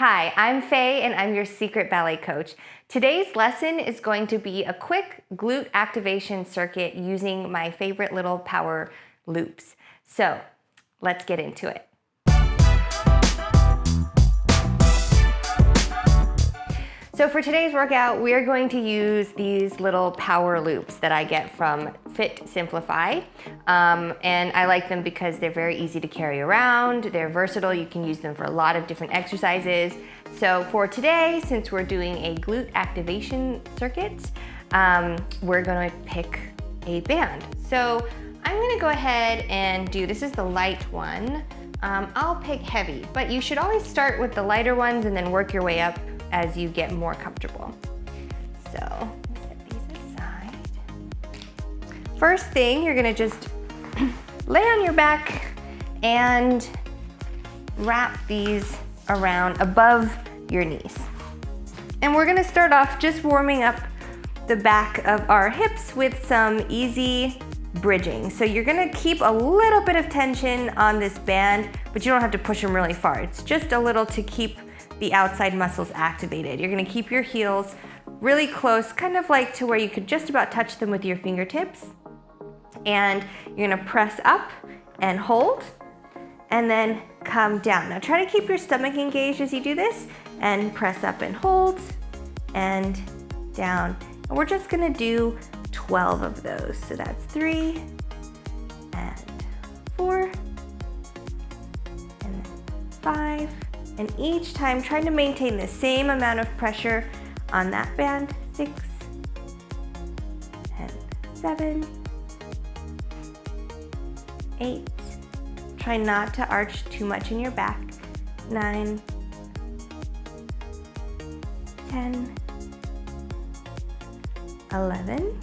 Hi, I'm Faye and I'm your secret ballet coach. Today's lesson is going to be a quick glute activation circuit using my favorite little power loops. So let's get into it. So for today's workout, we are going to use these little power loops that I get from Fit Simplify. And I like them because they're very easy to carry around. They're versatile. You can use them for a lot of different exercises. So for today, since we're doing a glute activation circuit, we're going to pick a band. So I'm going to go ahead and this is the light one. I'll pick heavy, but you should always start with the lighter ones and then work your way up as you get more comfortable. So set these aside. First thing, you're gonna just lay on your back and wrap these around above your knees. And we're gonna start off just warming up the back of our hips with some easy bridging. So you're gonna keep a little bit of tension on this band, but you don't have to push them really far. It's just a little to keep the outside muscles activated. You're gonna keep your heels really close, kind of like to where you could just about touch them with your fingertips. And you're gonna press up and hold, and then come down. Now try to keep your stomach engaged as you do this, and press up and hold, and down. And we're just gonna do 12 of those. So that's 3, and 4, and then 5. And each time, trying to maintain the same amount of pressure on that band. 6, and 7, 8. Try not to arch too much in your back. 9, 10, 11,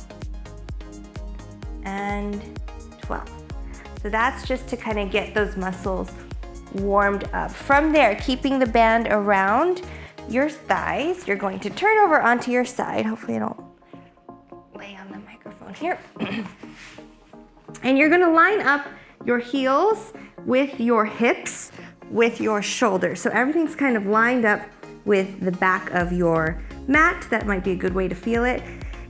and 12. So that's just to kind of get those muscles warmed up. From there, keeping the band around your thighs, you're going to turn over onto your side. Hopefully I don't lay on the microphone here. And you're gonna line up your heels with your hips, with your shoulders. So everything's kind of lined up with the back of your mat. That might be a good way to feel it.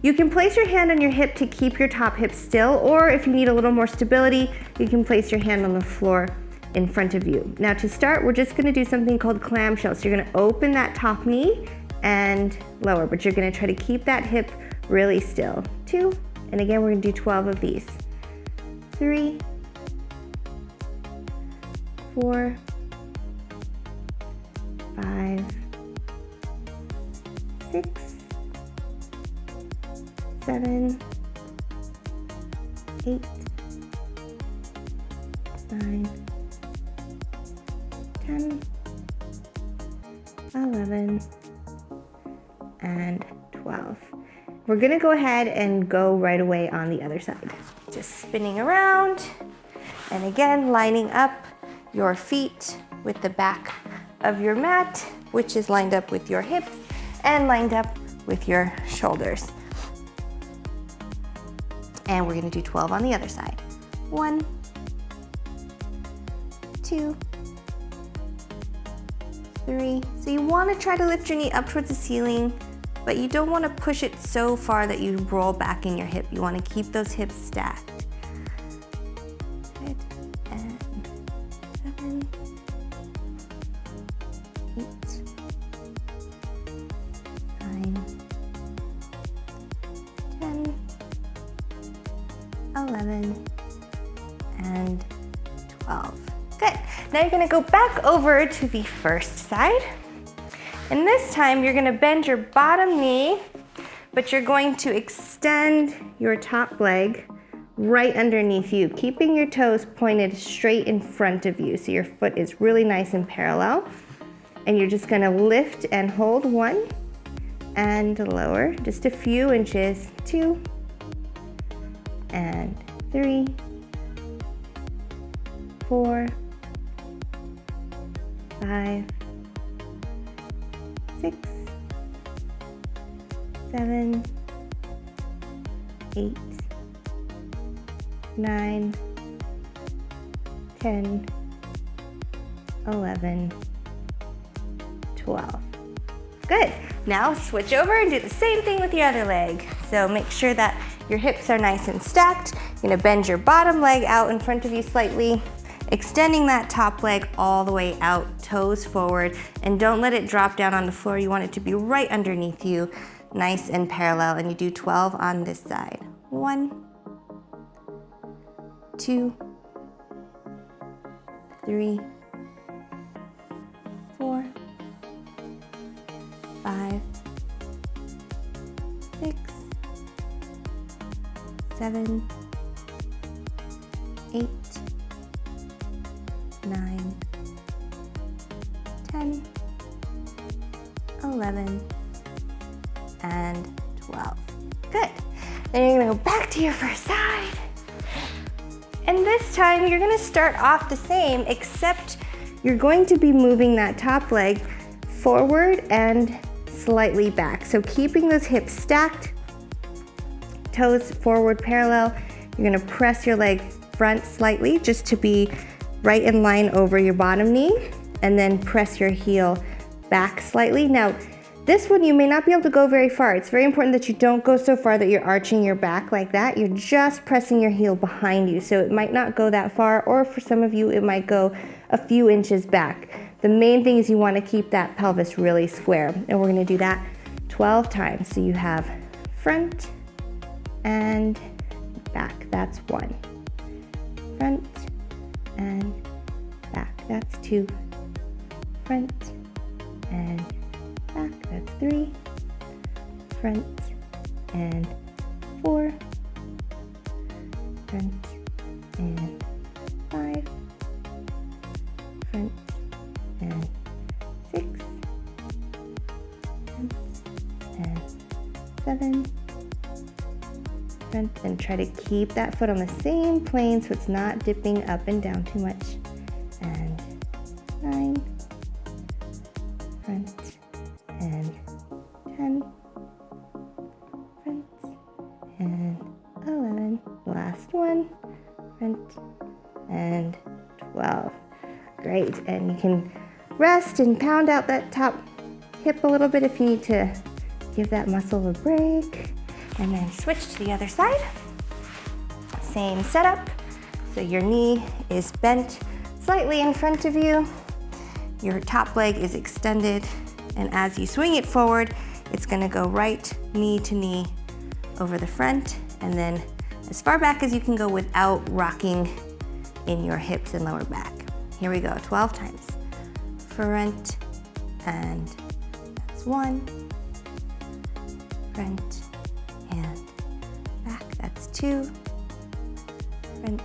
You can place your hand on your hip to keep your top hip still, or if you need a little more stability, you can place your hand on the floor in front of you. Now to start, we're just gonna do something called clamshell. So you're gonna open that top knee and lower, but you're gonna try to keep that hip really still. 2, and again, we're gonna do 12 of these. 3, 4, 5, 6, 7, 8, 9, 10, 11, and 12. We're gonna go ahead and go right away on the other side. Just spinning around, and again, lining up your feet with the back of your mat, which is lined up with your hips and lined up with your shoulders. And we're gonna do 12 on the other side. 1, 2, 3. So you want to try to lift your knee up towards the ceiling, but you don't want to push it so far that you roll back in your hip. You want to keep those hips stacked. Good. And 7, 8, 9, 10, 11, and 12. Good. Now you're gonna go back over to the first side. And this time you're gonna bend your bottom knee, but you're going to extend your top leg right underneath you, keeping your toes pointed straight in front of you. So your foot is really nice and parallel. And you're just gonna lift and hold 1 and lower just a few inches. 2, and 3, 4, 5, 6, 7, 8, 9, 10, 11, 12. Good. Now switch over and do the same thing with your other leg. So make sure that your hips are nice and stacked. You're gonna bend your bottom leg out in front of you slightly, extending that top leg all the way out, toes forward, and don't let it drop down on the floor. You want it to be right underneath you, nice and parallel, and you do 12 on this side. 1, 2, 3, 4, 5, 6, 7, 8, 9, 10, 11, and 12. Good. Then you're gonna go back to your first side. And this time you're gonna start off the same, except you're going to be moving that top leg forward and slightly back. So keeping those hips stacked, toes forward parallel. You're gonna press your leg front slightly just to be right in line over your bottom knee, and then press your heel back slightly. Now, this one you may not be able to go very far. It's very important that you don't go so far that you're arching your back like that. You're just pressing your heel behind you, so it might not go that far, or for some of you it might go a few inches back. The main thing is you want to keep that pelvis really square, and we're going to do that 12 times. So you have front and back, that's 1. Front and back, that's 2. Front and back, that's 3. Front and 4. Front and 5. Front and 6. Front and 7. Front, and try to keep that foot on the same plane so it's not dipping up and down too much. And 9. Front and 10. Front and 11. Last one. Front and 12. Great, and you can rest and pound out that top hip a little bit if you need to give that muscle a break. And then switch to the other side. Same setup. So your knee is bent slightly in front of you. Your top leg is extended, and as you swing it forward, it's gonna go right knee to knee over the front, and then as far back as you can go without rocking in your hips and lower back. Here we go, 12 times. Front, and that's 1. Front and back, that's 2. Front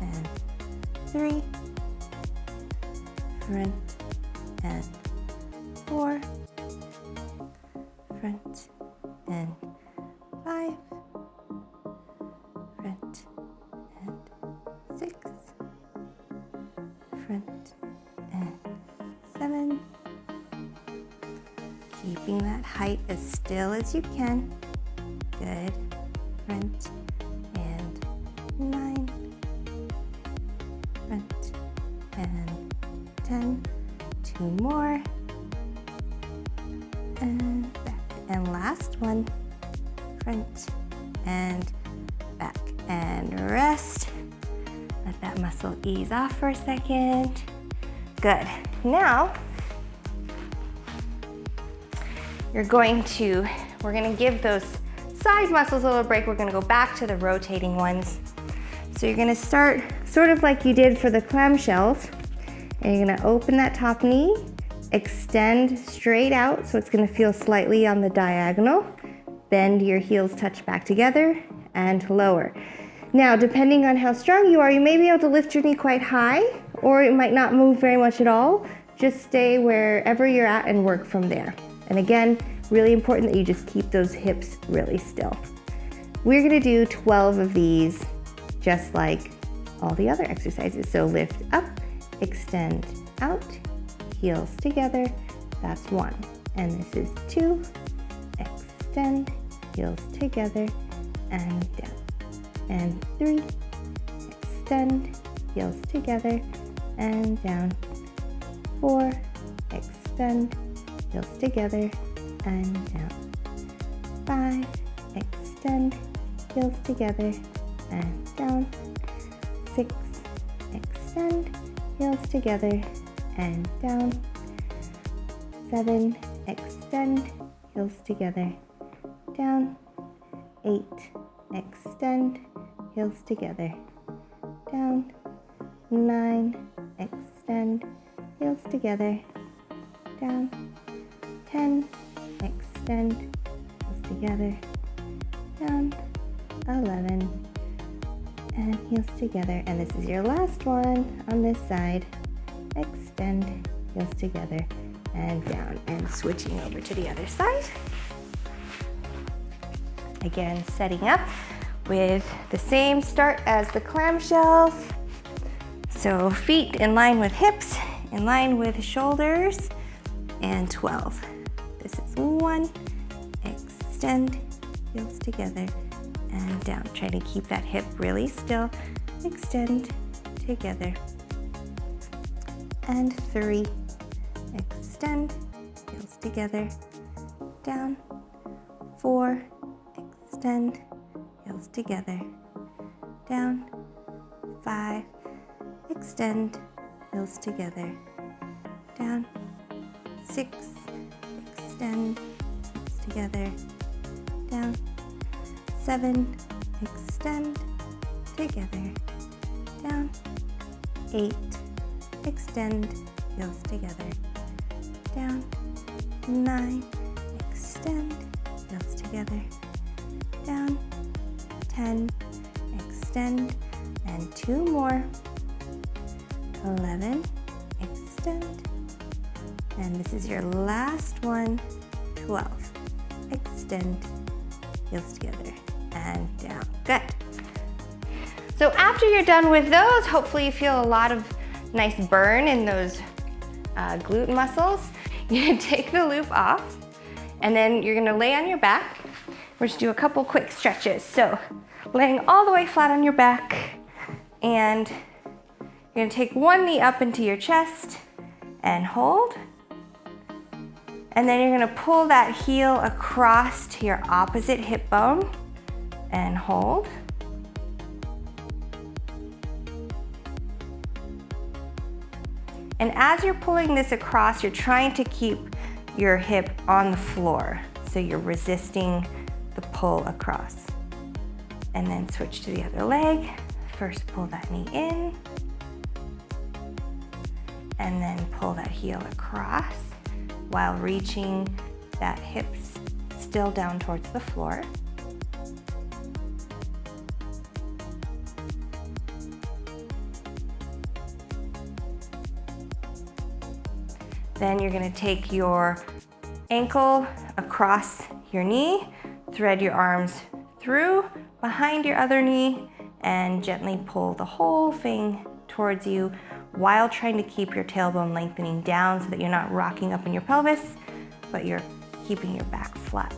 and 3. Front and 4. Front and 5. Front and 6. Front and 7. Keeping that height as still as you can. Good. Front and 9. Front and 10. 2 more. And back. And last one. Front and back. And rest. Let that muscle ease off for a second. Good. Now, we're going to give those side muscles a little break. We're gonna go back to the rotating ones. So you're gonna start sort of like you did for the clamshells, and you're gonna open that top knee, extend straight out so it's gonna feel slightly on the diagonal. Bend your heels, touch back together, and lower. Now, depending on how strong you are, you may be able to lift your knee quite high, or it might not move very much at all. Just stay wherever you're at and work from there. And again, really important that you just keep those hips really still. We're gonna do 12 of these, just like all the other exercises. So lift up, extend out, heels together, that's 1. And this is 2, extend, heels together, and down. And 3, extend, heels together, and down. 4, extend. extend, heels together, and down. 5, extend, heels together, and down. 6, extend, heels together, and down. 7, extend, heels together, down. 8, extend, heels together, down. 9, extend, heels together, down. 10, extend, heels together, down. 11, and heels together. And this is your last one on this side. Extend, heels together, and down. And switching over to the other side. Again, setting up with the same start as the clamshells. So feet in line with hips, in line with shoulders, and 12. This is 1, extend, heels together, and down. Try to keep that hip really still. Extend, together. And 3, extend, heels together, down. 4, extend, heels together, down. 5, extend, heels together, down. 6, extend, heels together, down. 7, extend, together, down. 8, extend, heels together, down. 9, extend, heels together, down. 10, extend, and 2 more. 11, extend, and this is your last one. 12, extend, heels together, and down. Good. So after you're done with those, hopefully you feel a lot of nice burn in those glute muscles. You're gonna take the loop off, and then you're gonna lay on your back. We're just do a couple quick stretches. So laying all the way flat on your back, and you're gonna take one knee up into your chest and hold. And then you're gonna pull that heel across to your opposite hip bone and hold. And as you're pulling this across, you're trying to keep your hip on the floor. So you're resisting the pull across. And then switch to the other leg. First pull that knee in. And then pull that heel across while reaching that hip still down towards the floor. Then you're gonna take your ankle across your knee, thread your arms through behind your other knee, and gently pull the whole thing towards you while trying to keep your tailbone lengthening down so that you're not rocking up in your pelvis, but you're keeping your back flat.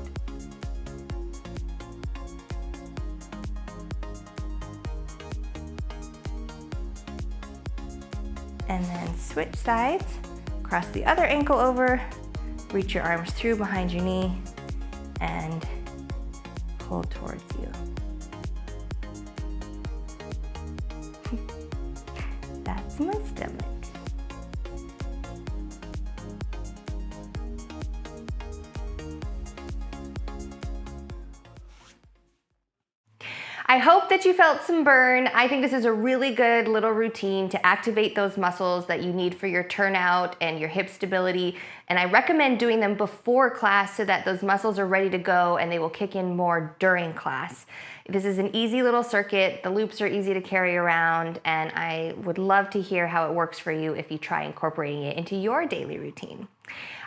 And then switch sides. Cross the other ankle over, reach your arms through behind your knee, and pull towards you. That's my stomach. I hope that you felt some burn. I think this is a really good little routine to activate those muscles that you need for your turnout and your hip stability. And I recommend doing them before class so that those muscles are ready to go and they will kick in more during class. This is an easy little circuit. The loops are easy to carry around, and I would love to hear how it works for you if you try incorporating it into your daily routine.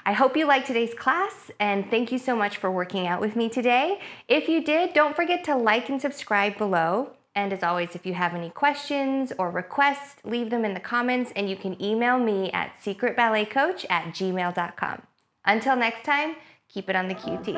I hope you liked today's class, and thank you so much for working out with me today. If you did, don't forget to like and subscribe below. And as always, if you have any questions or requests, leave them in the comments, and you can email me at secretballetcoach@gmail.com. Until next time, keep it on the QT.